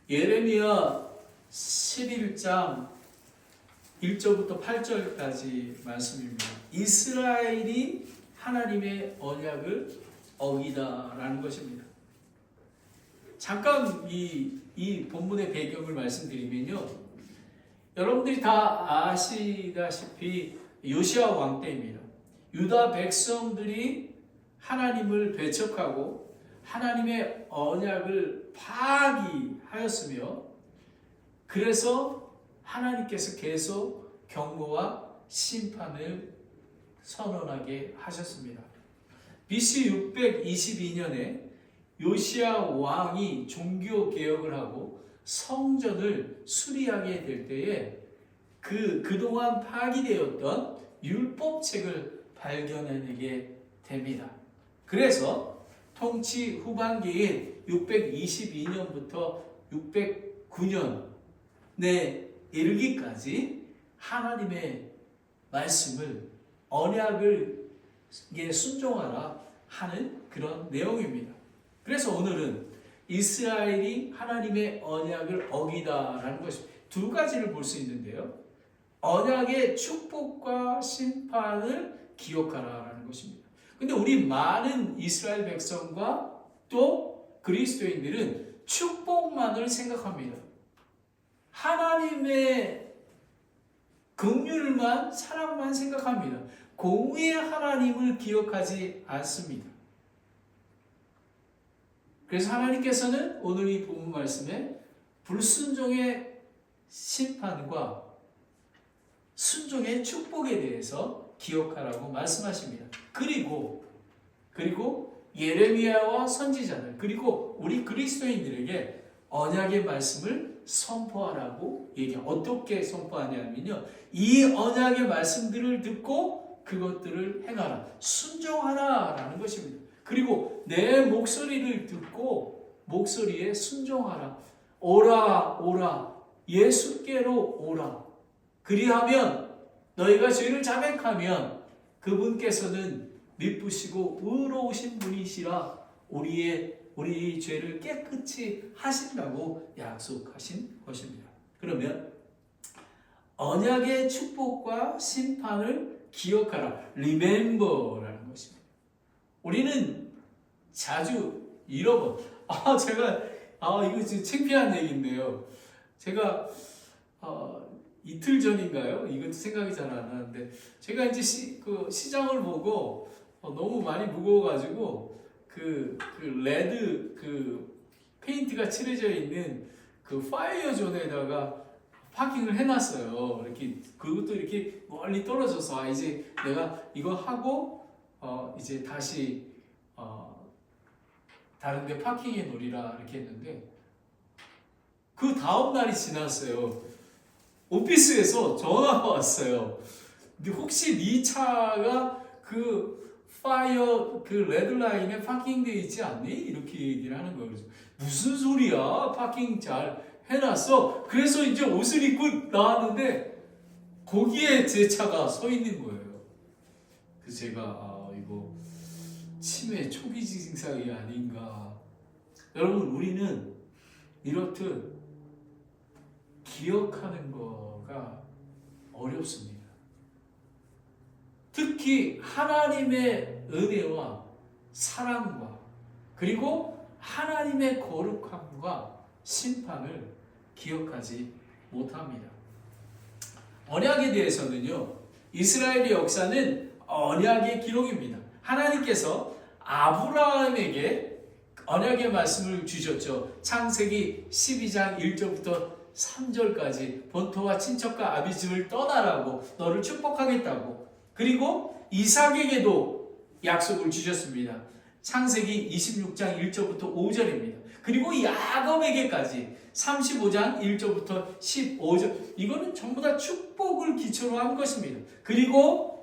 예레미야 11장 1절부터 8절까지 말씀입니다. 이스라엘이 하나님의 언약을 어기다라는 것입니다. 잠깐 이 본문의 배경을 말씀드리면요. 여러분들이 다 아시다시피 요시야 왕 때입니다. 유다 백성들이 하나님을 배척하고 하나님의 언약을 파기하였으며, 그래서 하나님께서 계속 경고와 심판을 선언하게 하셨습니다. BC 622년에 요시야 왕이 종교 개혁을 하고 성전을 수리하게 될 때에 그동안 파기되었던 율법책을 발견해내게 됩니다. 그래서 통치 후반기인 622년부터 609년에 이르기까지 하나님의 말씀을, 언약을 순종하라 하는 그런 내용입니다. 그래서 오늘은 이스라엘이 하나님의 언약을 어기다라는 것이 두 가지를 볼 수 있는데요. 언약의 축복과 심판을 기억하라라는 것입니다. 근데 우리 많은 이스라엘 백성과 또 그리스도인들은 축복만을 생각합니다. 하나님의 긍휼만, 사랑만 생각합니다. 공의의 하나님을 기억하지 않습니다. 그래서 하나님께서는 오늘 이 본문 말씀에 불순종의 심판과 순종의 축복에 대해서 기억하라고 말씀하십니다. 그리고 예레미야와 선지자들, 그리고 우리 그리스도인들에게 언약의 말씀을 선포하라고 얘기해요. 어떻게 선포하냐면요, 이 언약의 말씀들을 듣고 그것들을 행하라, 순종하라 라는 것입니다. 그리고 내 목소리를 듣고 목소리에 순종하라. 오라 오라, 예수께로 오라. 그리하면 너희가 죄를 자백하면 그분께서는 미쁘시고 의로우신 분이시라 우리 죄를 깨끗이 하신다고 약속하신 것입니다. 그러면 언약의 축복과 심판을 기억하라, remember라는 것입니다. 우리는 자주 잃어버. 이거 지금 창피한 얘기인데요. 제가 이틀 전인가요? 이것도 생각이 잘 안 나는데, 제가 이제 시장을 보고 너무 많이 무거워가지고 레드 페인트가 칠해져 있는 파이어 존에다가 파킹을 해놨어요. 이렇게 그것도 이렇게 멀리 떨어져서 이제 내가 이거 하고 이제 다시 다른데 파킹해 놓으리라 이렇게 했는데, 그 다음 날이 지났어요. 오피스에서 전화가 왔어요. 근데 혹시 네 차가 파이어 레드라인에 파킹되어 있지 않니? 이렇게 얘기를 하는 거예요. 그래서 무슨 소리야? 파킹 잘 해놨어. 그래서 이제 옷을 입고 나왔는데 거기에 제 차가 서 있는 거예요. 그래서 제가 이거 치매 초기 증상이 아닌가. 여러분, 우리는 이렇듯 기억하는 거가 어렵습니다. 특히 하나님의 은혜와 사랑과 그리고 하나님의 거룩함과 심판을 기억하지 못합니다. 언약에 대해서는요, 이스라엘의 역사는 언약의 기록입니다. 하나님께서 아브라함에게 언약의 말씀을 주셨죠. 창세기 12장 1절부터 3절까지 본토와 친척과 아비 집을 떠나라고, 너를 축복하겠다고. 그리고 이삭에게도 약속을 주셨습니다. 창세기 26장 1절부터 5절입니다. 그리고 야곱에게까지 35장 1절부터 15절, 이거는 전부 다 축복을 기초로 한 것입니다. 그리고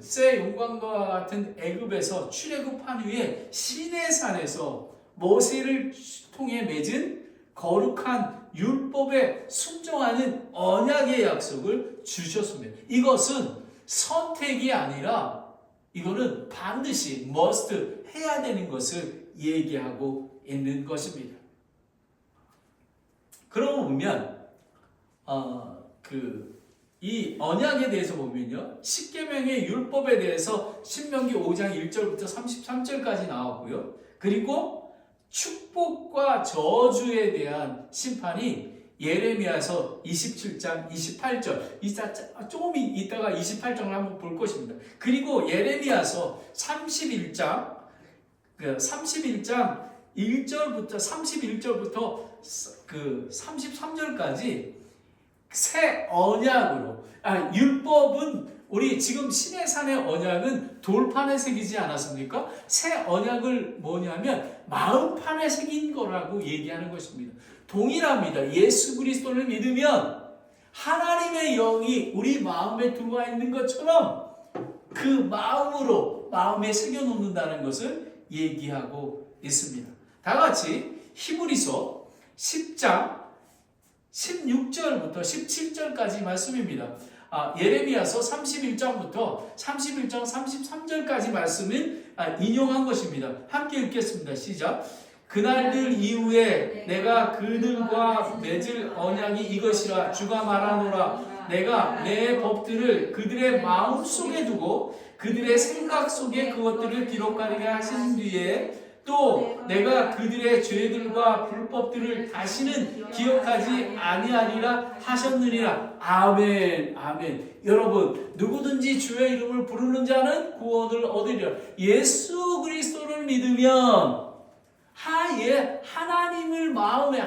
새 용광로와 같은 애굽에서 출애굽한 후에 시내산에서 모세를 통해 맺은 거룩한 율법에 순종하는 언약의 약속을 주셨습니다. 이것은 선택이 아니라 이거는 반드시 must 해야 되는 것을 얘기하고 있는 것입니다. 그러고 보면 이 언약에 대해서 보면요, 십계명의 율법에 대해서 신명기 5장 1절부터 33절까지 나왔고요. 그리고 축복과 저주에 대한 심판이 예레미야서 27장 28절, 조금 이따가 28장을 한번 볼 것입니다. 그리고 예레미야서 31장 31절부터 그 33절까지 새 언약으로, 율법은 우리 지금 시내산의 언약은 돌판에 새기지 않았습니까? 새 언약을 뭐냐면 마음판에 새긴 거라고 얘기하는 것입니다. 동일합니다. 예수 그리스도를 믿으면 하나님의 영이 우리 마음에 들어와 있는 것처럼 그 마음에 새겨놓는다는 것을 얘기하고 있습니다. 다 같이 히브리서 10장 16절부터 17절까지 말씀입니다. 예레미야서 31장부터 31장 33절까지 말씀을 인용한 것입니다. 함께 읽겠습니다. 시작. 그날들 이후에 내가 그들과 맺을 언약이 이것이라 주가 말하노라. 내가 내 법들을 그들의 마음속에 두고 그들의 생각 속에 그것들을 기록하게 하신 뒤에 또 내가 그들의 죄들과 불법들을 다시는 기억하지 아니하리라 하셨느니라. 아멘. 아멘. 여러분, 누구든지 주의 이름을 부르는 자는 구원을 얻으리라. 예수 그리스도를 믿으면 하나님을 마음에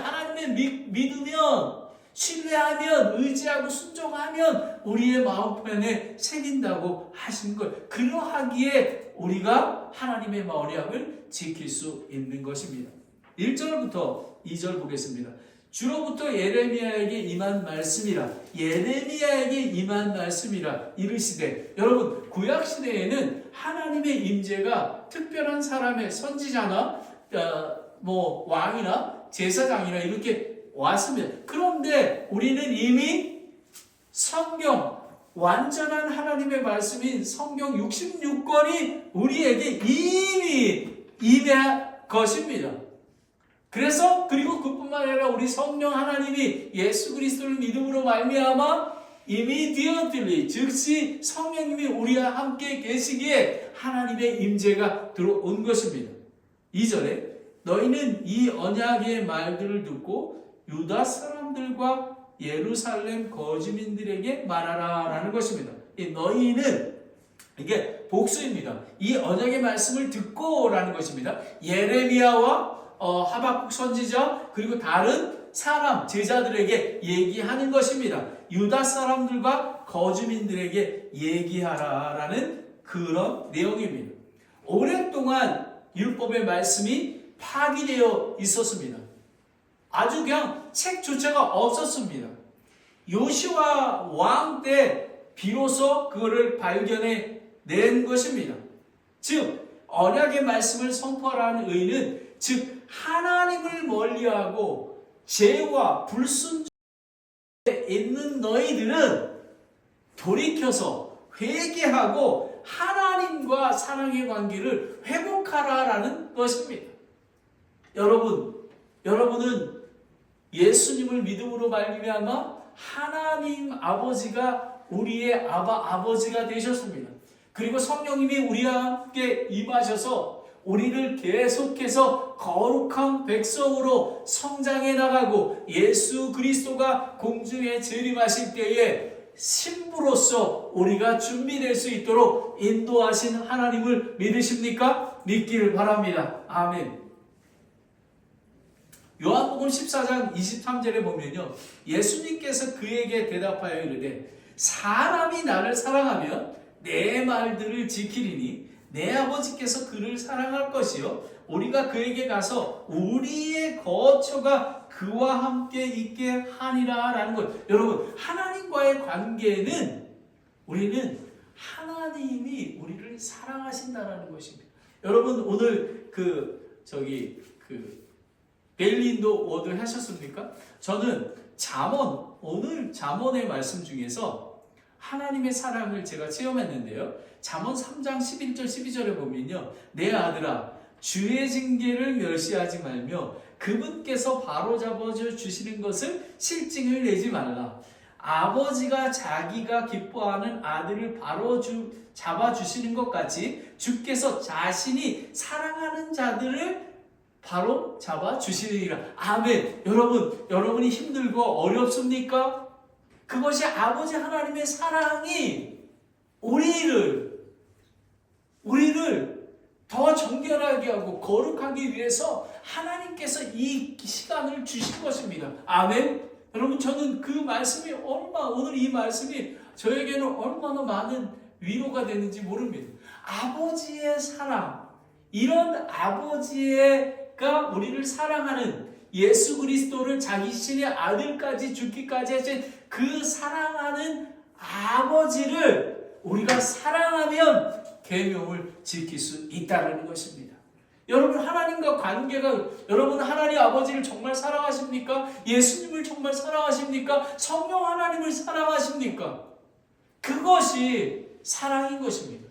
믿으면, 신뢰하면, 의지하고 순종하면 우리의 마음편에 새긴다고 하신 것. 그러하기에 우리가 하나님의 언약을 지킬 수 있는 것입니다. 1절부터 2절 보겠습니다. 주로부터 예레미야에게 임한 말씀이라. 예레미야에게 임한 말씀이라 이르시되. 여러분, 구약시대에는 하나님의 임재가 특별한 사람의 선지자나 왕이나 제사장이나 이렇게 왔습니다. 그런데 우리는 이미 성경, 완전한 하나님의 말씀인 성경 66권이 우리에게 이미 임할 것입니다. 그리고 그뿐만 아니라 우리 성령 하나님이 예수 그리스도를 믿음으로 말미암아 immediately, 즉시 성령님이 우리와 함께 계시기에 하나님의 임재가 들어온 것입니다. 2절에 너희는 이 언약의 말들을 듣고 유다 사람들과 예루살렘 거주민들에게 말하라 라는 것입니다. 이 너희는, 이게 복수입니다. 이 언약의 말씀을 듣고 라는 것입니다. 예레미야와 하박국 선지자 그리고 다른 사람, 제자들에게 얘기하는 것입니다. 유다 사람들과 거주민들에게 얘기하라 라는 그런 내용입니다. 오랫동안 율법의 말씀이 파기되어 있었습니다. 아주 그냥 책조차가 없었습니다. 요시와 왕 때 비로소 그거를 발견해 낸 것입니다. 즉 언약의 말씀을 선포하라는 의는, 즉 하나님을 멀리하고 죄와 불순종에 있는 너희들은 돌이켜서 회개하고 하나님과 사랑의 관계를 회복하라라는 것입니다. 여러분은 예수님을 믿음으로 말미암아 하나님 아버지가 우리의 아버지가 되셨습니다. 그리고 성령님이 우리와 함께 임하셔서 우리를 계속해서 거룩한 백성으로 성장해 나가고 예수 그리스도가 공중에 재림하실 때에 신부로서 우리가 준비될 수 있도록 인도하신 하나님을 믿으십니까? 믿기를 바랍니다. 아멘. 요한복음 14장 23절에 보면요, 예수님께서 그에게 대답하여 이르되 사람이 나를 사랑하면 내 말들을 지키리니 내 아버지께서 그를 사랑할 것이요 우리가 그에게 가서 우리의 거처가 그와 함께 있게 하니라 라는 것. 여러분, 하나님과의 관계는 우리는 하나님이 우리를 사랑하신다라는 것입니다. 여러분, 오늘 벨린도 워드 하셨습니까? 저는 오늘 잠언의 말씀 중에서 하나님의 사랑을 제가 체험했는데요. 잠언 3장 11절 12절에 보면요, 내 아들아 주의 징계를 멸시하지 말며 그분께서 바로잡아 주시는 것을 실증을 내지 말라. 아버지가 자기가 기뻐하는 아들을 잡아주시는 것 같이 주께서 자신이 사랑하는 자들을 바로 잡아주시리라. 아멘. 여러분이 힘들고 어렵습니까? 그것이 아버지 하나님의 사랑이 우리를 더 정결하게 하고 거룩하기 위해서 하나님께서 이 시간을 주신 것입니다. 아멘. 여러분, 저는 그 말씀이 오늘 이 말씀이 저에게는 얼마나 많은 위로가 되는지 모릅니다. 아버지의 사랑, 이런 아버지가 우리를 사랑하는 예수 그리스도를 자기 신의 아들까지 죽기까지 하신 그 사랑하는 아버지를 우리가 사랑하면 계명을 지킬 수 있다는 것입니다. 여러분, 하나님과 관계가, 여러분 하나님 아버지를 정말 사랑하십니까? 예수님을 정말 사랑하십니까? 성령 하나님을 사랑하십니까? 그것이 사랑인 것입니다.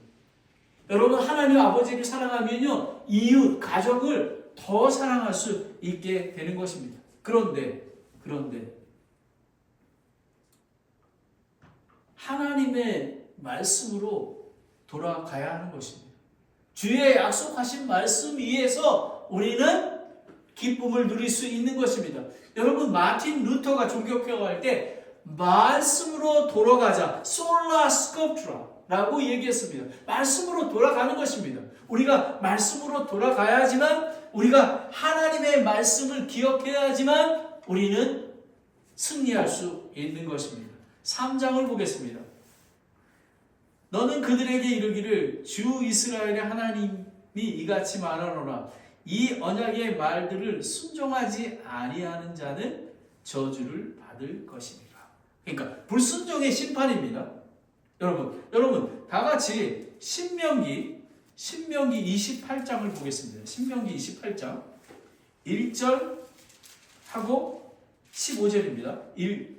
여러분, 하나님 아버지를 사랑하면요, 이웃, 가족을 더 사랑할 수 있게 되는 것입니다. 그런데 하나님의 말씀으로 돌아가야 하는 것입니다. 주의 약속하신 말씀 위에서 우리는 기쁨을 누릴 수 있는 것입니다. 여러분, 마틴 루터가 종교개혁할 때 말씀으로 돌아가자, 솔라 스criptura라고 얘기했습니다. 말씀으로 돌아가는 것입니다. 우리가 말씀으로 돌아가야지만, 우리가 하나님의 말씀을 기억해야지만 우리는 승리할 수 있는 것입니다. 3장을 보겠습니다. 너는 그들에게 이르기를 주 이스라엘의 하나님이 이같이 말하노라. 이 언약의 말들을 순종하지 아니하는 자는 저주를 받을 것이니라. 그러니까 불순종의 심판입니다. 여러분 다 같이 신명기 28장을 보겠습니다. 신명기 28장 1절 하고 15절입니다.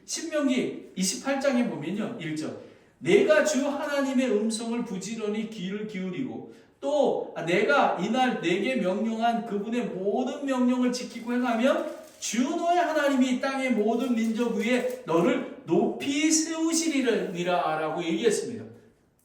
신명기 28장에 보면요, 1절. 내가 주 하나님의 음성을 부지런히 귀를 기울이고 또 내가 이날 내게 명령한 그분의 모든 명령을 지키고 행하면 주 너의 하나님이 땅의 모든 민족 위에 너를 높이 세우시리라 라고 얘기했습니다.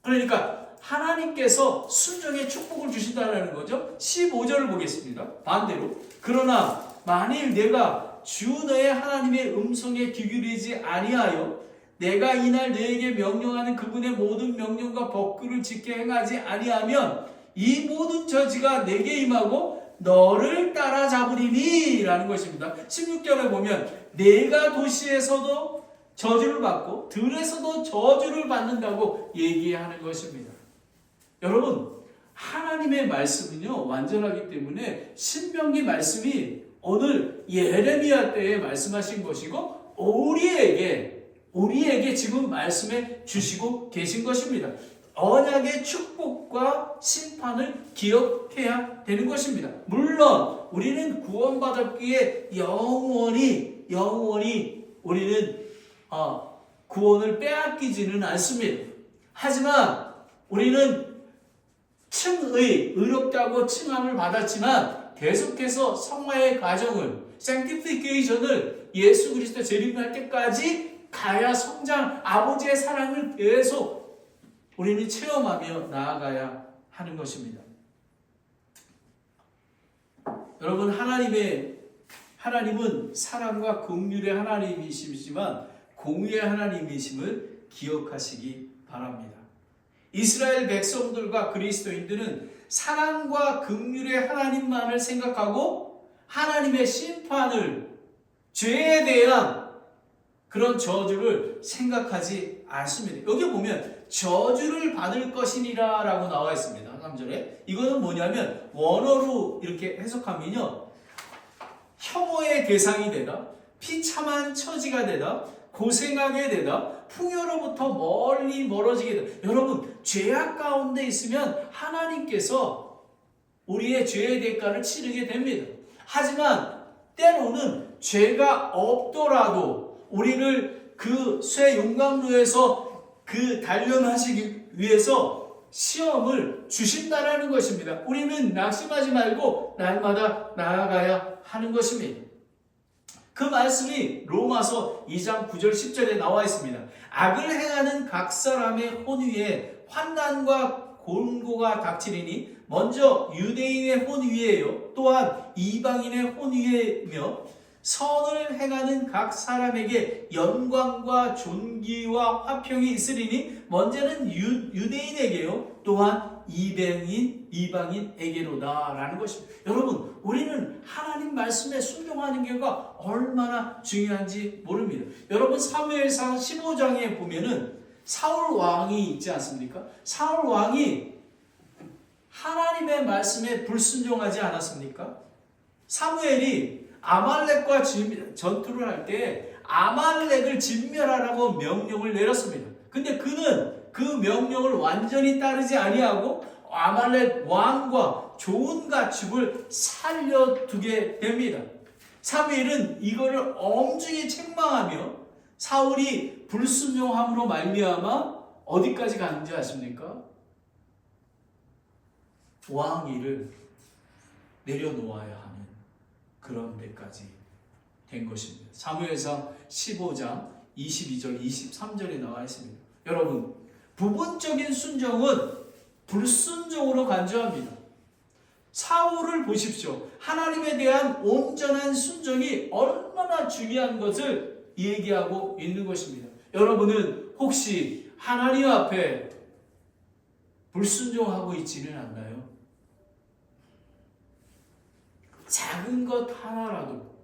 그러니까 하나님께서 순종의 축복을 주신다는 거죠. 15절을 보겠습니다. 반대로, 그러나 만일 내가 주 너의 하나님의 음성에 귀 기울이지 아니하여 내가 이날 너에게 명령하는 그분의 모든 명령과 법규를 지켜 행하지 아니하면 이 모든 저주가 내게 임하고 너를 따라잡으리니 라는 것입니다. 16절에 보면 내가 도시에서도 저주를 받고 들에서도 저주를 받는다고 얘기하는 것입니다. 여러분, 하나님의 말씀은요 완전하기 때문에 신명기 말씀이 오늘 예레미야 때에 말씀하신 것이고 우리에게 지금 말씀해 주시고 계신 것입니다. 언약의 축복과 심판을 기억해야 되는 것입니다. 물론 우리는 구원받았기에 영원히 우리는 구원을 빼앗기지는 않습니다. 하지만 우리는 의롭다고 칭함을 받았지만 계속해서 성화의 과정을, sanctification을 예수 그리스도 재림할 때까지 가야 성장, 아버지의 사랑을 계속 우리는 체험하며 나아가야 하는 것입니다. 여러분, 하나님은 사랑과 긍휼의 하나님이시지만 공의의 하나님이심을 기억하시기 바랍니다. 이스라엘 백성들과 그리스도인들은 사랑과 긍휼의 하나님만을 생각하고 하나님의 심판을, 죄에 대한 그런 저주를 생각하지 않습니다. 여기 보면 저주를 받을 것이니라 라고 나와 있습니다. 3절에. 이거는 뭐냐면 원어로 이렇게 해석하면요, 혐오의 대상이 되다, 비참한 처지가 되다, 고생하게 되다, 풍요로부터 멀리 멀어지게 되다. 여러분, 죄악 가운데 있으면 하나님께서 우리의 죄의 대가를 치르게 됩니다. 하지만 때로는 죄가 없더라도 우리를 그 쇠 용광로에서 단련하시기 위해서 시험을 주신다라는 것입니다. 우리는 낙심하지 말고 날마다 나아가야 하는 것입니다. 그 말씀이 로마서 2장 9절 10절에 나와 있습니다. 악을 행하는 각 사람의 혼위에 환난과 곤고가 닥치리니 먼저 유대인의 혼위에요. 또한 이방인의 혼위에며 선을 행하는 각 사람에게 영광과 존귀와 화평이 있으리니 먼저는 유대인에게요. 또한 이방인에게로다 라는 것입니다. 여러분, 우리는 하나님 말씀에 순종하는 게가 얼마나 중요한지 모릅니다. 여러분, 사무엘상 15장에 보면은 사울 왕이 있지 않습니까? 사울 왕이 하나님의 말씀에 불순종하지 않았습니까? 사무엘이 아말렉과 전투를 할 때 아말렉을 진멸하라고 명령을 내렸습니다. 근데 그는 그 명령을 완전히 따르지 아니하고 아말렉 왕과 좋은 가축을 살려두게 됩니다. 사무엘은 이거를 엄중히 책망하며 사울이 불순종함으로 말미암아 어디까지 가는지 아십니까? 왕위를 내려놓아야 하는 그런 데까지 된 것입니다. 사무엘상 15장 22절 23절에 나와 있습니다. 여러분, 부분적인 순종은 불순종으로 간주합니다. 사울을 보십시오. 하나님에 대한 온전한 순종이 얼마나 중요한 것을 얘기하고 있는 것입니다. 여러분은 혹시 하나님 앞에 불순종하고 있지는 않나요? 작은 것 하나라도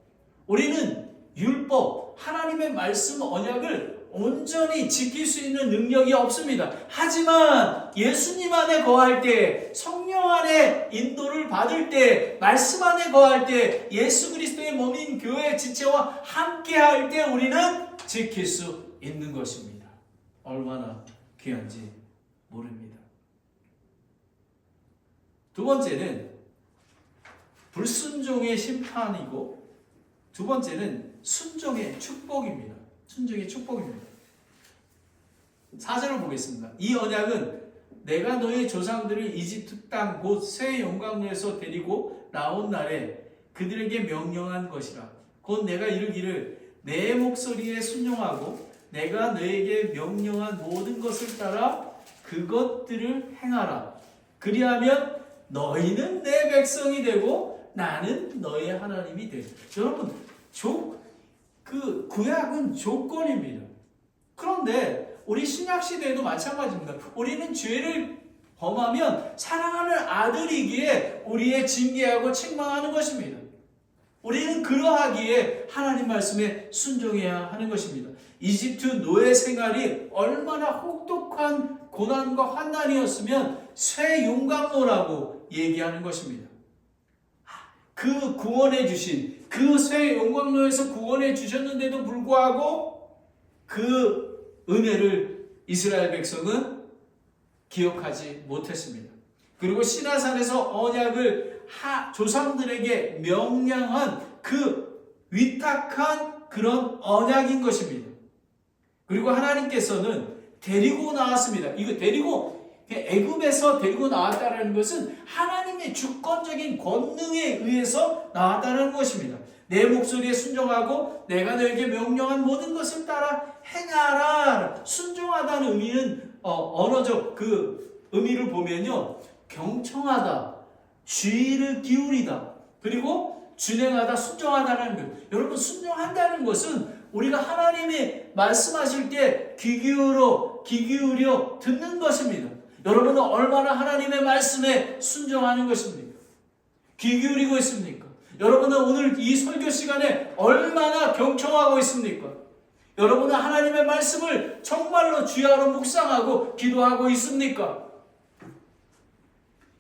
우리는 율법, 하나님의 말씀 언약을 온전히 지킬 수 있는 능력이 없습니다. 하지만 예수님 안에 거할 때, 성령 안에 인도를 받을 때, 말씀 안에 거할 때, 예수 그리스도의 몸인 교회 지체와 함께 할 때 우리는 지킬 수 있는 것입니다. 얼마나 귀한지 모릅니다. 두 번째는 불순종의 심판이고, 두 번째는 순종의 축복입니다. 순종의 축복입니다. 4절을 보겠습니다. 이 언약은 내가 너의 조상들을 이집트 땅 곧 새 영광로에서 데리고 나온 날에 그들에게 명령한 것이라. 곧 내가 이르기를 내 목소리에 순종하고 내가 너에게 명령한 모든 것을 따라 그것들을 행하라. 그리하면 너희는 내 백성이 되고 나는 너의 하나님이 되리. 여러분, 구약은 조건입니다. 그런데 우리 신약시대에도 마찬가지입니다. 우리는 죄를 범하면 사랑하는 아들이기에 우리의 징계하고 책망하는 것입니다. 우리는 그러하기에 하나님 말씀에 순종해야 하는 것입니다. 이집트 노예 생활이 얼마나 혹독한 고난과 환난이었으면 새 용광로라고 얘기하는 것입니다. 그 구원해 주신 그 새 영광로에서 구원해 주셨는데도 불구하고 그 은혜를 이스라엘 백성은 기억하지 못했습니다. 그리고 시나산에서 언약을 조상들에게 명령한 그 위탁한 그런 언약인 것입니다. 그리고 하나님께서는 데리고 나왔습니다. 이거 애굽에서 데리고 나왔다는 것은 하나님의 주권적인 권능에 의해서 나왔다는 것입니다. 내 목소리에 순종하고 내가 너에게 명령한 모든 것을 따라 행하라. 순종하다는 의미는 언어적 그 의미를 보면요, 경청하다, 주의를 기울이다, 그리고 준행하다, 순종하다는 것. 여러분, 순종한다는 것은 우리가 하나님이 말씀하실 때 귀 기울여 듣는 것입니다. 여러분은 얼마나 하나님의 말씀에 순종하는 것입니까? 귀 기울이고 있습니까? 여러분은 오늘 이 설교 시간에 얼마나 경청하고 있습니까? 여러분은 하나님의 말씀을 정말로 주야로 묵상하고 기도하고 있습니까?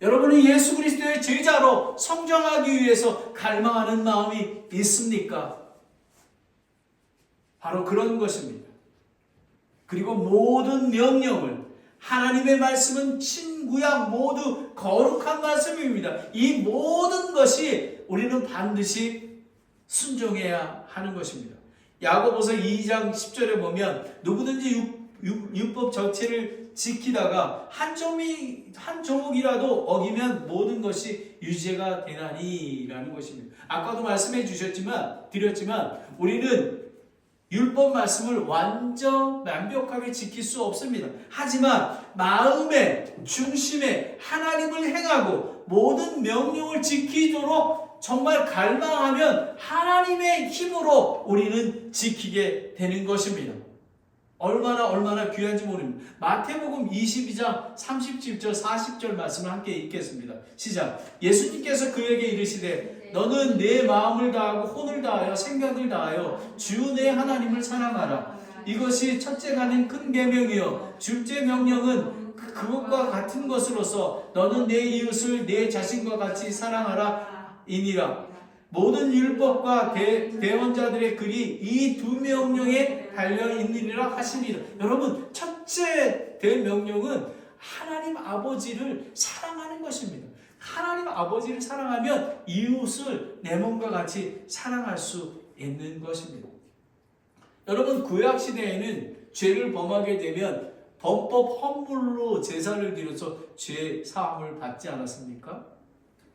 여러분은 예수 그리스도의 제자로 성장하기 위해서 갈망하는 마음이 있습니까? 바로 그런 것입니다. 그리고 모든 명령을, 하나님의 말씀은 신구약 모두 거룩한 말씀입니다. 이 모든 것이 우리는 반드시 순종해야 하는 것입니다. 야고보서 2장 10절에 보면 누구든지 율법 전체를 지키다가 한 조목이라도 어기면 모든 것이 유죄가 되나니라는 것입니다. 아까도 말씀해 드렸지만 우리는 율법 말씀을 완벽하게 지킬 수 없습니다. 하지만 마음의 중심에 하나님을 행하고 모든 명령을 지키도록 정말 갈망하면 하나님의 힘으로 우리는 지키게 되는 것입니다. 얼마나 귀한지 모릅니다. 마태복음 22장 30절 40절 말씀을 함께 읽겠습니다. 시작. 예수님께서 그에게 이르시되 너는 내 마음을 다하고 혼을 다하여 생각을 다하여 주 내 하나님을 사랑하라. 이것이 첫째가는 큰 계명이요 둘째 명령은 그것과 같은 것으로서 너는 내 이웃을 내 자신과 같이 사랑하라 이니라. 모든 율법과 대언자들의 글이 이 두 명령에 달려있느니라 하시니라. 여러분, 첫째 대명령은 하나님 아버지를 사랑하는 것입니다. 하나님 아버지를 사랑하면 이웃을 내 몸과 같이 사랑할 수 있는 것입니다. 여러분, 구약시대에는 죄를 범하게 되면 범법 헌물로 제사를 드려서 죄 사함을 받지 않았습니까?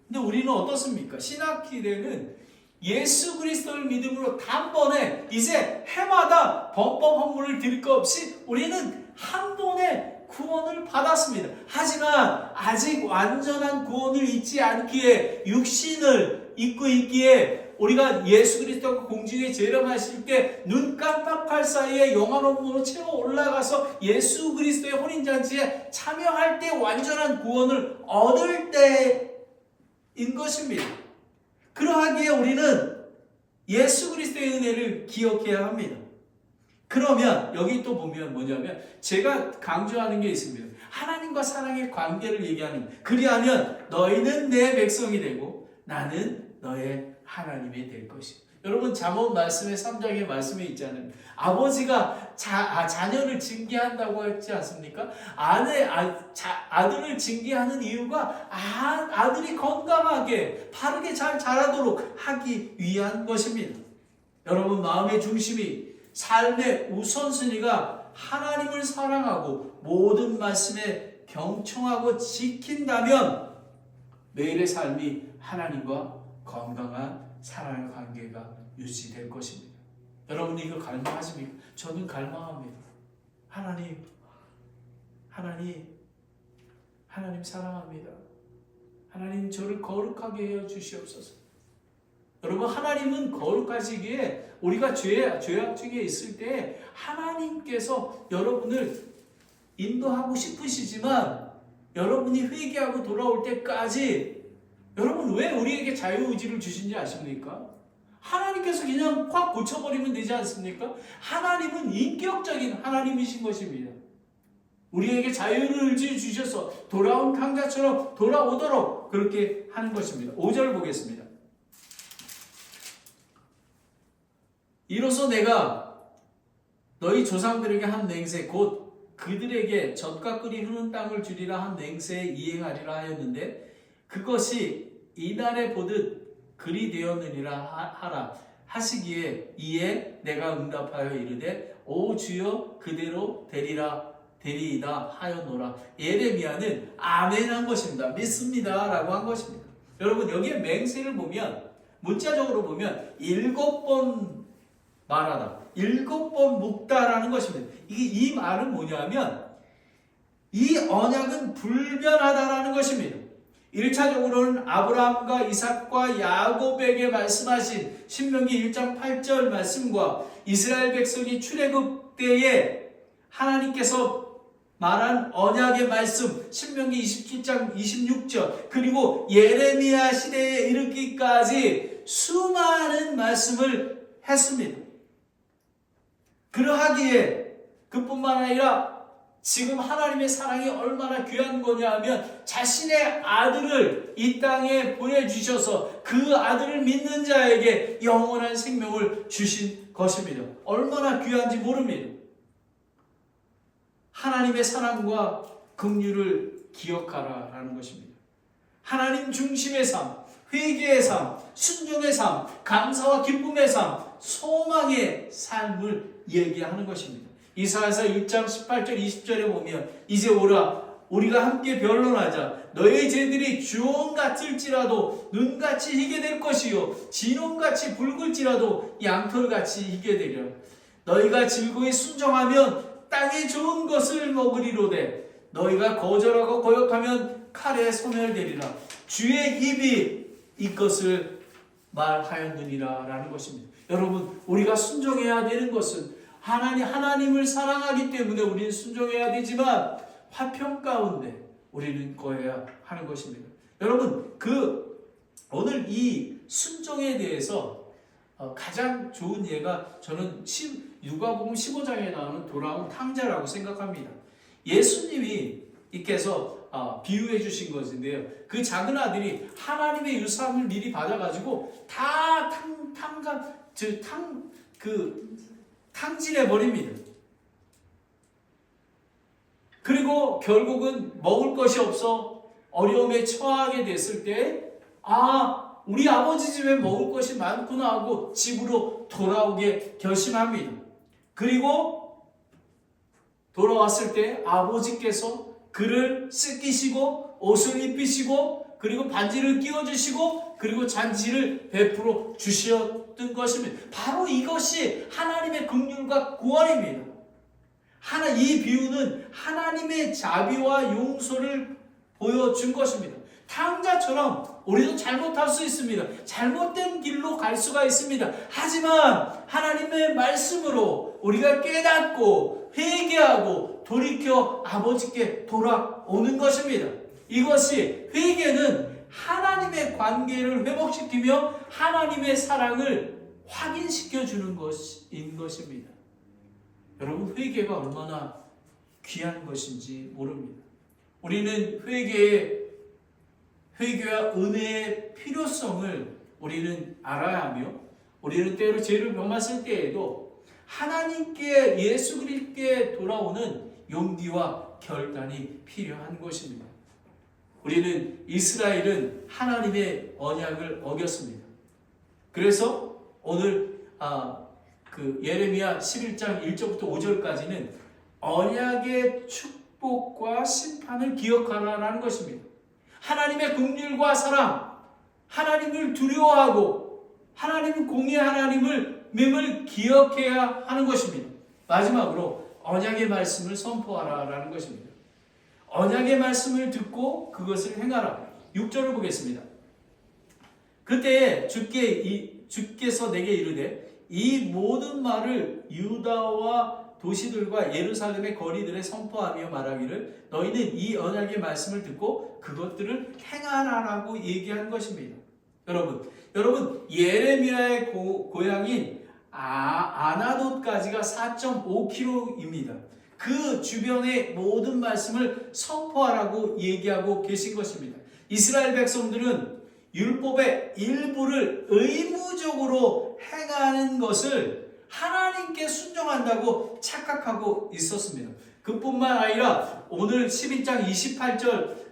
근데 우리는 어떻습니까? 신학기대는 예수 그리스도를 믿음으로 단번에 이제 해마다 범법 헌물을 드릴 것 없이 우리는 한 번에 구원을 받았습니다. 하지만 아직 완전한 구원을 잊지 않기에 육신을 입고 있기에 우리가 예수 그리스도가 공중에 재림하실 때 눈 깜빡할 사이에 영화로운 몸으로 채워 올라가서 예수 그리스도의 혼인잔치에 참여할 때 완전한 구원을 얻을 때인 것입니다. 그러하기에 우리는 예수 그리스도의 은혜를 기억해야 합니다. 그러면 여기 또 보면 뭐냐면 제가 강조하는 게 있습니다. 하나님과 사랑의 관계를 얘기하는, 그리하면 너희는 내 백성이 되고 나는 너의 하나님이 될 것이다. 여러분, 잠언 말씀의 3장의 말씀에 있잖아요. 아버지가 자녀를 징계한다고 했지 않습니까? 아들을 징계하는 이유가 아들이 건강하게 바르게 잘 자라도록 하기 위한 것입니다. 여러분, 마음의 중심이, 삶의 우선순위가 하나님을 사랑하고 모든 말씀에 경청하고 지킨다면 매일의 삶이 하나님과 건강한 사랑의 관계가 유지될 것입니다. 여러분, 이거 갈망하십니까? 저는 갈망합니다. 하나님 사랑합니다. 하나님, 저를 거룩하게 해 주시옵소서. 여러분, 하나님은 거룩하시기에 우리가 죄악 중에 있을 때 하나님께서 여러분을 인도하고 싶으시지만 여러분이 회개하고 돌아올 때까지 여러분, 왜 우리에게 자유의지를 주신지 아십니까? 하나님께서 그냥 확 고쳐버리면 되지 않습니까? 하나님은 인격적인 하나님이신 것입니다. 우리에게 자유를 주셔서 돌아온 강자처럼 돌아오도록 그렇게 하는 것입니다. 5절 보겠습니다. 이로써 내가 너희 조상들에게 한 맹세 곧 그들에게 젖과 꿀이 흐르는 땅을 주리라 한 맹세에 이행하리라 하였는데 그것이 이날에 보듯 그리 되었느니라 하라 하시기에 이에 내가 응답하여 이르되 오 주여 그대로 되리이다 하였노라. 예레미야는 아멘 한 것입니다. 믿습니다 라고 한 것입니다. 여러분, 여기에 맹세를 보면 문자적으로 보면 7번 말하다, 7번 묵다라는 것입니다. 이 말은 뭐냐면 이 언약은 불변하다라는 것입니다. 1차적으로는 아브라함과 이삭과 야곱에게 말씀하신 신명기 1장 8절 말씀과 이스라엘 백성이 출애굽 때에 하나님께서 말한 언약의 말씀 신명기 27장 26절 그리고 예레미야 시대에 이르기까지 수많은 말씀을 했습니다. 그러하기에 그뿐만 아니라 지금 하나님의 사랑이 얼마나 귀한 거냐 하면 자신의 아들을 이 땅에 보내주셔서 그 아들을 믿는 자에게 영원한 생명을 주신 것입니다. 얼마나 귀한지 모릅니다. 하나님의 사랑과 긍휼을 기억하라라는 것입니다. 하나님 중심의 삶, 회개의 삶, 순종의 삶, 감사와 기쁨의 삶, 소망의 삶을 얘기하는 것입니다. 이사야서 1장 18절 20절에 보면 이제 오라 우리가 함께 변론하자. 너의 죄들이 주홍 같을지라도 눈같이 희게 될 것이요 진홍같이 붉을지라도 양털같이 희게 되리라. 너희가 즐거이 순종하면 땅에 좋은 것을 먹으리로되 너희가 거절하고 거역하면 칼에 소멸되리라. 주의 입이 이것을 말하였느니라 라는 것입니다. 여러분, 우리가 순종해야 되는 것은 하나님을 사랑하기 때문에 우리는 순종해야 되지만 화평 가운데 우리는 거해야 하는 것입니다. 여러분, 오늘 이 순종에 대해서 가장 좋은 예가 저는 누가복음 15장에 나오는 돌아온 탕자라고 생각합니다. 예수님이 이께서 비유해 주신 것인데요. 그 작은 아들이 하나님의 유산을 미리 받아가지고 다 탕진해 버립니다. 그리고 결국은 먹을 것이 없어 어려움에 처하게 됐을 때 우리 아버지 집에 먹을 것이 많구나 하고 집으로 돌아오게 결심합니다. 그리고 돌아왔을 때 아버지께서 그를 씻기시고 옷을 입히시고 그리고 반지를 끼워주시고 그리고 잔치를 베풀어 주셨던 것입니다. 바로 이것이 하나님의 긍휼과 구원입니다. 이 비유는 하나님의 자비와 용서를 보여준 것입니다. 탕자처럼 우리도 잘못할 수 있습니다. 잘못된 길로 갈 수가 있습니다. 하지만 하나님의 말씀으로 우리가 깨닫고 회개하고 돌이켜 아버지께 돌아오는 것입니다. 이것이 회개는 하나님의 관계를 회복시키며 하나님의 사랑을 확인시켜 주는 것인 것입니다. 여러분, 회개가 얼마나 귀한 것인지 모릅니다. 우리는 회개와 은혜의 필요성을 우리는 알아야 하며 우리는 때로 죄를 범했을 때에도 하나님께 예수 그리스도께 돌아오는 용기와 결단이 필요한 것입니다. 우리는 이스라엘은 하나님의 언약을 어겼습니다. 그래서 오늘 예레미야 11장 1절부터 5절까지는 언약의 축복과 심판을 기억하라는 것입니다. 하나님의 긍휼과 사랑, 하나님을 두려워하고 하나님은 공의 하나님을 기억해야 하는 것입니다. 마지막으로 언약의 말씀을 선포하라라는 것입니다. 언약의 말씀을 듣고 그것을 행하라. 6절을 보겠습니다. 그때 주께서 내게 이르되 이 모든 말을 유다와 도시들과 예루살렘의 거리들에 선포하며 말하기를 너희는 이 언약의 말씀을 듣고 그것들을 행하라라고 얘기한 것입니다. 여러분 예레미야의 고향인 아나돗까지가 4.5km입니다. 그 주변의 모든 말씀을 선포하라고 얘기하고 계신 것입니다. 이스라엘 백성들은 율법의 일부를 의무적으로 행하는 것을 하나님께 순종한다고 착각하고 있었습니다. 그뿐만 아니라 오늘 12장 18절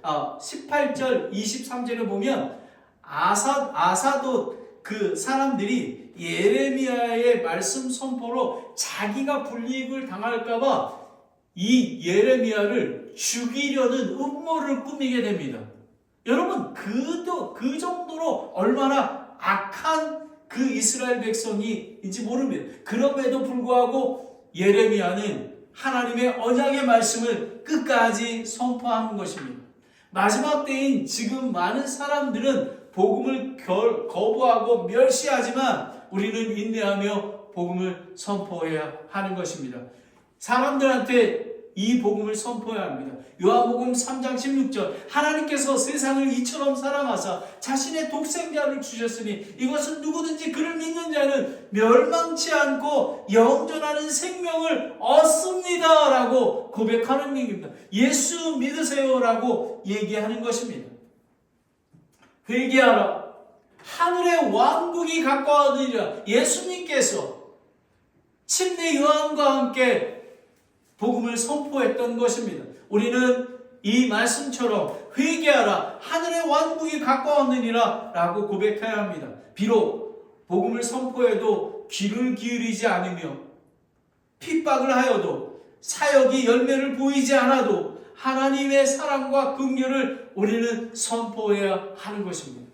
23절을 보면 아사도 그 사람들이 예레미야의 말씀 선포로 자기가 불이익을 당할까봐 이 예레미야를 죽이려는 음모를 꾸미게 됩니다. 여러분, 그 정도로 얼마나 악한 그 이스라엘 백성이인지 모릅니다. 그럼에도 불구하고 예레미야는 하나님의 언약의 말씀을 끝까지 선포하는 것입니다. 마지막 때인 지금 많은 사람들은 복음을 거부하고 멸시하지만 우리는 인내하며 복음을 선포해야 하는 것입니다. 사람들한테 이 복음을 선포해야 합니다. 요한복음 3장 16절 하나님께서 세상을 이처럼 사랑하사 자신의 독생자를 주셨으니 이것은 누구든지 그를 믿는 자는 멸망치 않고 영존하는 생명을 얻습니다 라고 고백하는 얘기입니다. 예수 믿으세요 라고 얘기하는 것입니다. 회개하라. 하늘의 왕국이 가까워지리라. 예수님께서 침례 요한과 함께 복음을 선포했던 것입니다. 우리는 이 말씀처럼 회개하라 하늘의 왕국이 가까웠느니라 라고 고백해야 합니다. 비록 복음을 선포해도 귀를 기울이지 않으며 핍박을 하여도 사역이 열매를 보이지 않아도 하나님의 사랑과 긍휼을 우리는 선포해야 하는 것입니다.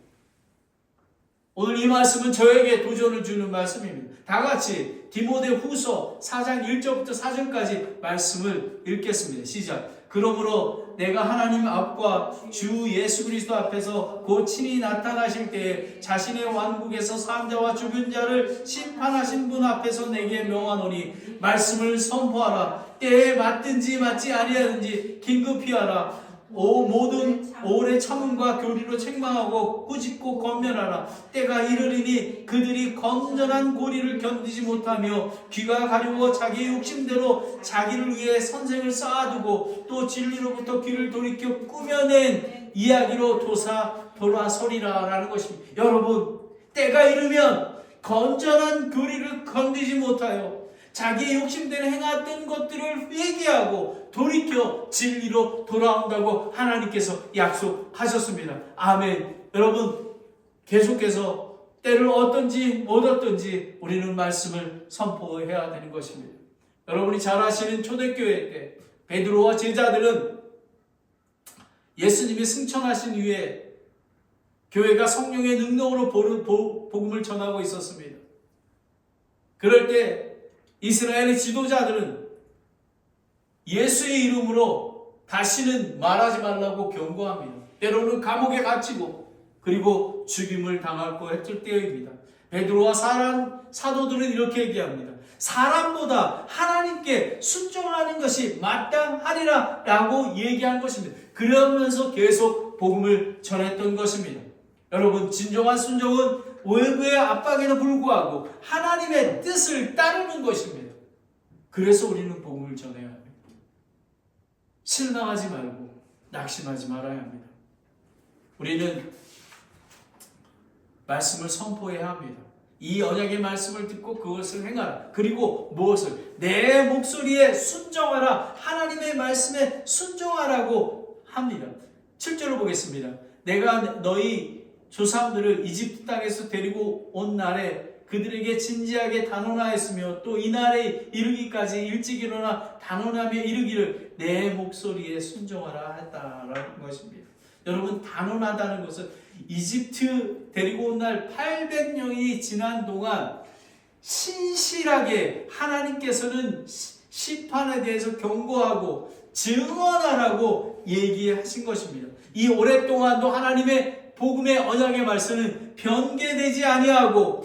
오늘 이 말씀은 저에게 도전을 주는 말씀입니다. 다 같이 디모데후서 4장 1절부터 4절까지 말씀을 읽겠습니다. 시작. 그러므로 내가 하나님 앞과 주 예수 그리스도 앞에서 곧 친히 나타나실 때에 자신의 왕국에서 산자와 죽은 자를 심판하신 분 앞에서 내게 명하노니 말씀을 선포하라. 때에 맞든지 맞지 아니하든지 긴급히 하라. 모든 오래 참음과 교리로 책망하고 꾸짖고 권면하라. 때가 이르리니 그들이 건전한 고리를 견디지 못하며 귀가 가려워 자기 욕심대로 자기를 위해 선생을 쌓아두고 또 진리로부터 귀를 돌이켜 꾸며낸 이야기로 돌아서리라 라는 것입니다. 여러분, 때가 이르면 건전한 교리를 견디지 못하여 자기의 욕심대로 행했던 것들을 회개하고 돌이켜 진리로 돌아온다고 하나님께서 약속하셨습니다. 아멘. 여러분, 계속해서 때를 얻든지 못 얻든지 우리는 말씀을 선포해야 되는 것입니다. 여러분이 잘 아시는 초대교회 때 베드로와 제자들은 예수님이 승천하신 후에 교회가 성령의 능력으로 복음을 전하고 있었습니다. 그럴 때 이스라엘의 지도자들은 예수의 이름으로 다시는 말하지 말라고 경고합니다. 때로는 감옥에 갇히고 그리고 죽임을 당하고 했을 때입니다. 베드로와 사도들은 이렇게 얘기합니다. 사람보다 하나님께 순종하는 것이 마땅하리라 라고 얘기한 것입니다. 그러면서 계속 복음을 전했던 것입니다. 여러분, 진정한 순종은 외부의 압박에도 불구하고 하나님의 뜻을 따르는 것입니다. 그래서 우리는 복음을 전해야 합니다. 실망하지 말고 낙심하지 말아야 합니다. 우리는 말씀을 선포해야 합니다. 이 언약의 말씀을 듣고 그것을 행하라. 그리고 무엇을? 내 목소리에 순종하라. 하나님의 말씀에 순종하라고 합니다. 7절을 보겠습니다. 내가 너희 조상들을 이집트 땅에서 데리고 온 날에 그들에게 진지하게 단언하였으며 또 이 날에 이르기까지 일찍 일어나 단언하며 이르기를 내 목소리에 순종하라 했다라는 것입니다. 여러분, 단언하다는 것은 이집트 데리고 온 날 800년이 지난 동안 신실하게 하나님께서는 심판에 대해서 경고하고 증언하라고 얘기하신 것입니다. 이 오랫동안도 하나님의 복음의 언약의 말씀은 변개되지 아니하고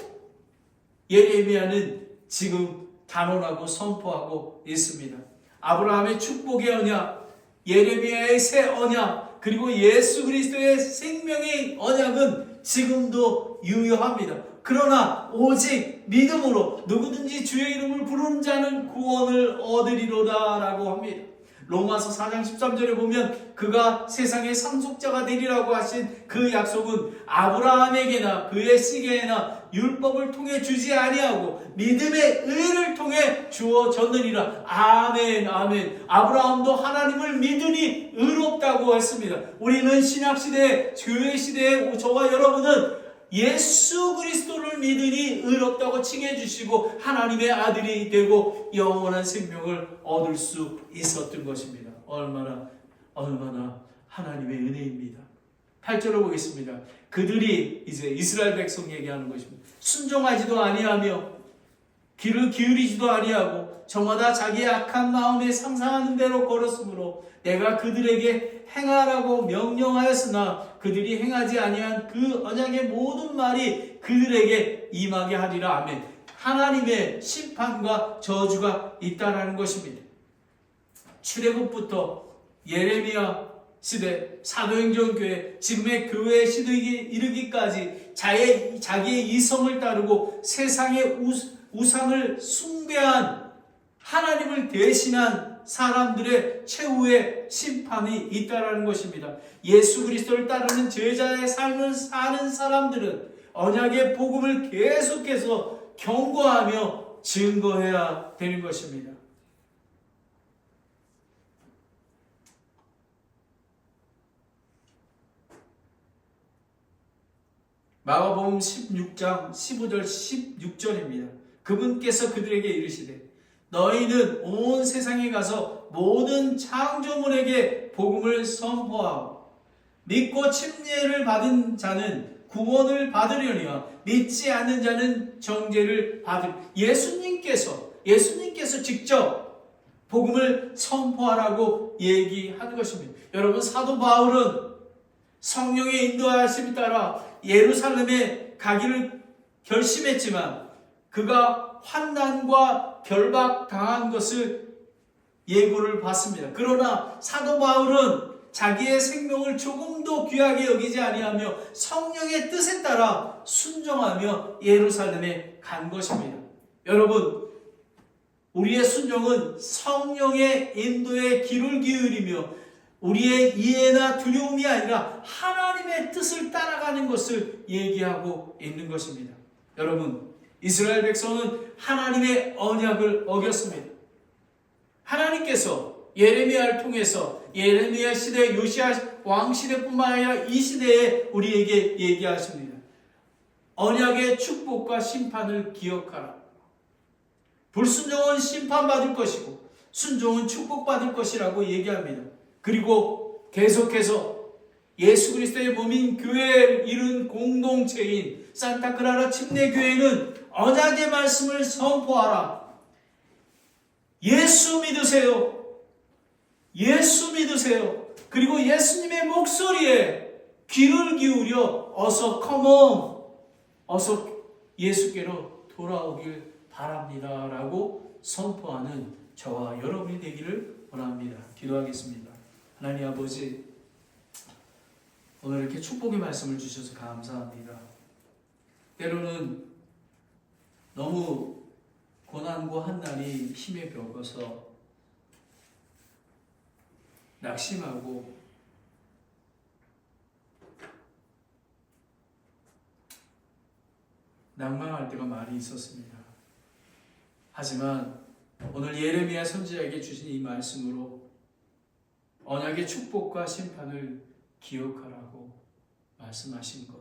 예레미야는 지금 단언하고 선포하고 있습니다. 아브라함의 축복의 언약, 예레미야의 새 언약, 그리고 예수 그리스도의 생명의 언약은 지금도 유효합니다. 그러나 오직 믿음으로 누구든지 주의 이름을 부르는 자는 구원을 얻으리로다 라고 합니다. 로마서 4장 13절에 보면 그가 세상의 상속자가 되리라고 하신 그 약속은 아브라함에게나 그의 시계에나 율법을 통해 주지 아니하고 믿음의 의를 통해 주어졌느니라. 아멘, 아멘. 아브라함도 하나님을 믿으니 의롭다고 했습니다. 우리는 신약시대, 교회시대에 저와 여러분은 예수 그리스도를 믿으니 의롭다고 칭해 주시고 하나님의 아들이 되고 영원한 생명을 얻을 수 있었던 것입니다. 얼마나 하나님의 은혜입니다. 8절을 보겠습니다. 그들이 이제 이스라엘 백성 얘기하는 것입니다. 순종하지도 아니하며 귀를 기울이지도 아니하고 저마다 자기의 악한 마음에 상상하는 대로 걸었으므로 내가 그들에게 행하라고 명령하였으나 그들이 행하지 아니한 그 언약의 모든 말이 그들에게 임하게 하리라. 아멘. 하나님의 심판과 저주가 있다라는 것입니다. 출애굽부터 예레미야 시대, 사도행전교회, 지금의 교회 시대에 이르기까지 자기의 이성을 따르고 세상의 우상을 숭배한 하나님을 대신한 사람들의 최후의 심판이 있다라는 것입니다. 예수 그리스도를 따르는 제자의 삶을 사는 사람들은 언약의 복음을 계속해서 경고하며 증거해야 되는 것입니다. 마가복음 16장 15절 16절입니다. 그분께서 그들에게 이르시되 너희는 온 세상에 가서 모든 창조물에게 복음을 선포하고 믿고 침례를 받은 자는 구원을 받으려니와 믿지 않는 자는 정죄를 받을. 예수님께서 직접 복음을 선포하라고 얘기하는 것입니다. 여러분, 사도 바울은 성령의 인도하심에 따라 예루살렘에 가기를 결심했지만 그가 환난과 결박당한 것을 예고를 받습니다. 그러나 사도 바울은 자기의 생명을 조금도 귀하게 여기지 아니하며 성령의 뜻에 따라 순종하며 예루살렘에 간 것입니다. 여러분, 우리의 순종은 성령의 인도에 귀를 기울이며 우리의 이해나 두려움이 아니라 하나님의 뜻을 따라가는 것을 얘기하고 있는 것입니다. 여러분, 이스라엘 백성은 하나님의 언약을 어겼습니다. 하나님께서 예레미야를 통해서 예레미야 시대, 요시야 왕 시대뿐만 아니라 이 시대에 우리에게 얘기하십니다. 언약의 축복과 심판을 기억하라. 불순종은 심판받을 것이고 순종은 축복받을 것이라고 얘기합니다. 그리고 계속해서 예수 그리스도의 몸인 교회를 이룬 공동체인 산타크라라 침례교회는 언약의 말씀을 선포하라. 예수 믿으세요. 예수 믿으세요. 그리고 예수님의 목소리에 귀를 기울여 어서 컴온, 어서 예수께로 돌아오길 바랍니다 라고 선포하는 저와 여러분이 되기를 원합니다. 기도하겠습니다. 하나님 아버지, 오늘 이렇게 축복의 말씀을 주셔서 감사합니다. 때로는 너무 고난과 한난이 힘에 벽어서 낙심하고 낭망할 때가 많이 있었습니다. 하지만 오늘 예레미야 선지자에게 주신 이 말씀으로 언약의 축복과 심판을 기억하라고 말씀하신 것,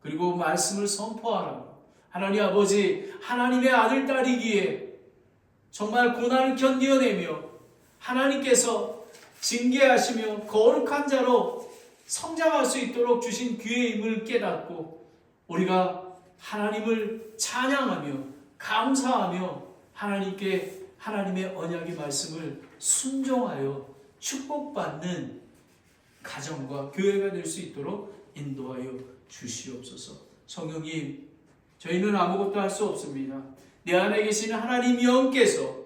그리고 말씀을 선포하라고, 하나님 아버지, 하나님의 아들 딸이기에 정말 고난을 견뎌내며 하나님께서 징계하시며 거룩한 자로 성장할 수 있도록 주신 귀의 힘을 깨닫고 우리가 하나님을 찬양하며 감사하며 하나님의 언약의 말씀을 순종하여 축복받는 가정과 교회가 될 수 있도록 인도하여 주시옵소서. 성령님, 저희는 아무것도 할 수 없습니다. 내 안에 계시는 하나님 영께서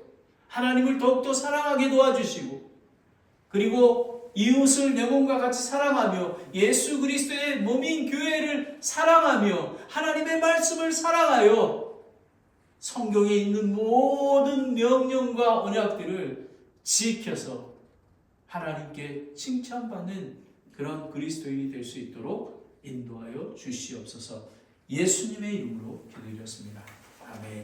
하나님을 더욱더 사랑하게 도와주시고, 그리고 이웃을 내 몸과 같이 사랑하며 예수 그리스도의 몸인 교회를 사랑하며 하나님의 말씀을 사랑하여 성경에 있는 모든 명령과 언약들을 지켜서 하나님께 칭찬받는 그런 그리스도인이 될 수 있도록 인도하여 주시옵소서. 예수님의 이름으로 기도드렸습니다. 아멘.